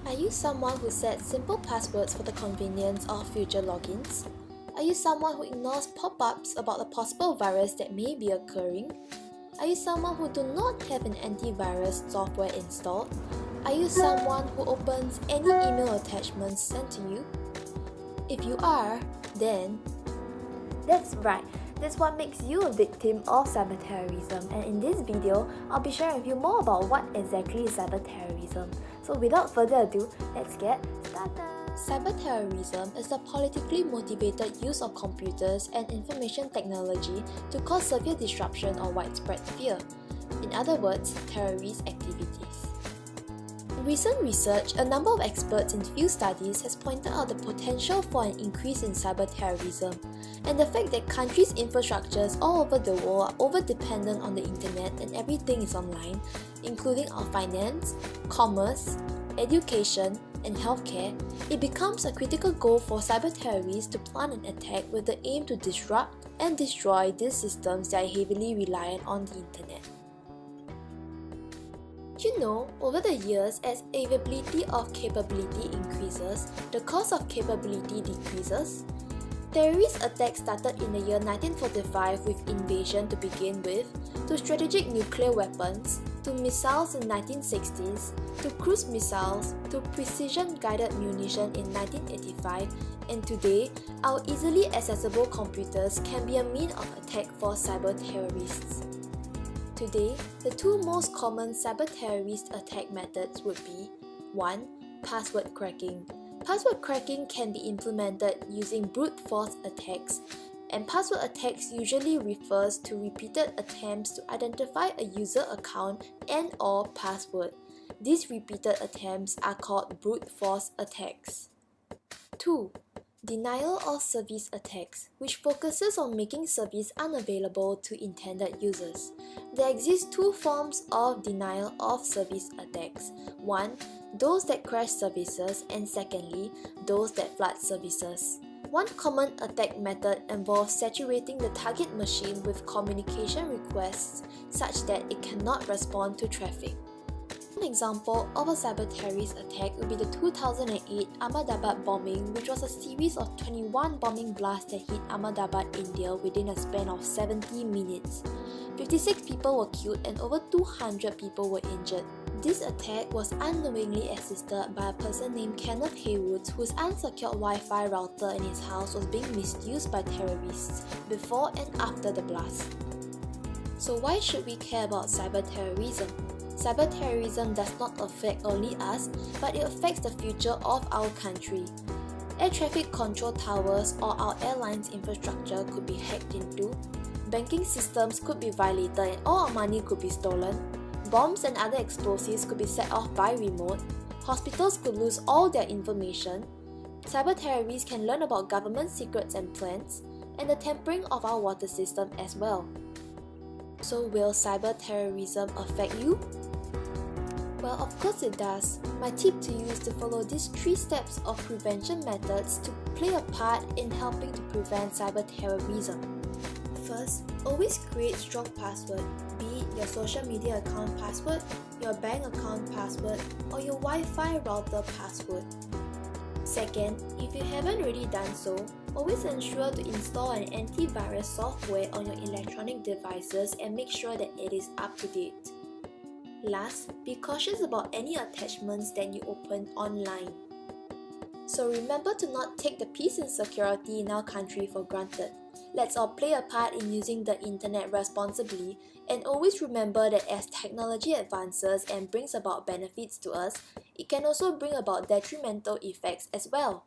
Are you someone who sets simple passwords for the convenience of future logins? Are you someone who ignores pop-ups about the possible virus that may be occurring? Are you someone who do not have an antivirus software installed? Are you someone who opens any email attachments sent to you? If you are, then That's right, that's what makes you a victim of cyberterrorism, and in this video, I'll be sharing with you more about what exactly is cyberterrorism. So without further ado, let's get started. cyberterrorism is the politically motivated use of computers and information technology to cause severe disruption or widespread fear. In other words, terrorist activities. In recent research, a number of experts in field studies has pointed out the potential for an increase in cyberterrorism, and the fact that countries' infrastructures all over the world are over-dependent on the internet and everything is online, including our finance, commerce, education, and healthcare, it becomes a critical goal for cyber-terrorists to plan an attack with the aim to disrupt and destroy these systems that are heavily reliant on the internet. You know, over the years, as availability of capability increases, the cost of capability decreases. Terrorist attacks started in the year 1945 with invasion to begin with, to strategic nuclear weapons, to missiles in 1960s, to cruise missiles, to precision-guided munition in 1985, and today, our easily accessible computers can be a means of attack for cyber-terrorists. Today, the two most common cyber-terrorist attack methods would be 1. Password cracking. Password cracking can be implemented using brute force attacks, and password attacks usually refers to repeated attempts to identify a user account and/or password. These repeated attempts are called brute force attacks. 2. Denial of service attacks, which focuses on making service unavailable to intended users. There exist two forms of denial of service attacks. One, those that crash services, and secondly, those that flood services. One common attack method involves saturating the target machine with communication requests such that it cannot respond to traffic. One example of a cyber-terrorist attack would be the 2008 Ahmedabad bombing, which was a series of 21 bombing blasts that hit Ahmedabad, India within a span of 70 minutes. 56 people were killed and over 200 people were injured. This attack was unknowingly assisted by a person named Kenneth Haywood, whose unsecured Wi-Fi router in his house was being misused by terrorists before and after the blast. So why should we care about cyber-terrorism? Cyber-terrorism does not affect only us, but it affects the future of our country. Air traffic control towers or our airlines' infrastructure could be hacked into, banking systems could be violated and all our money could be stolen, bombs and other explosives could be set off by remote, hospitals could lose all their information, cyber-terrorists can learn about government secrets and plans, and the tampering of our water system as well. So will cyber-terrorism affect you? Well, of course it does. My tip to you is to follow these 3 steps of prevention methods to play a part in helping to prevent cyber-terrorism. First, always create strong password, be it your social media account password, your bank account password, or your Wi-Fi router password. Second, if you haven't already done so, always ensure to install an antivirus software on your electronic devices and make sure that it is up to date. Last, be cautious about any attachments that you open online. So remember to not take the peace and security in our country for granted. Let's all play a part in using the internet responsibly, and always remember that as technology advances and brings about benefits to us, it can also bring about detrimental effects as well.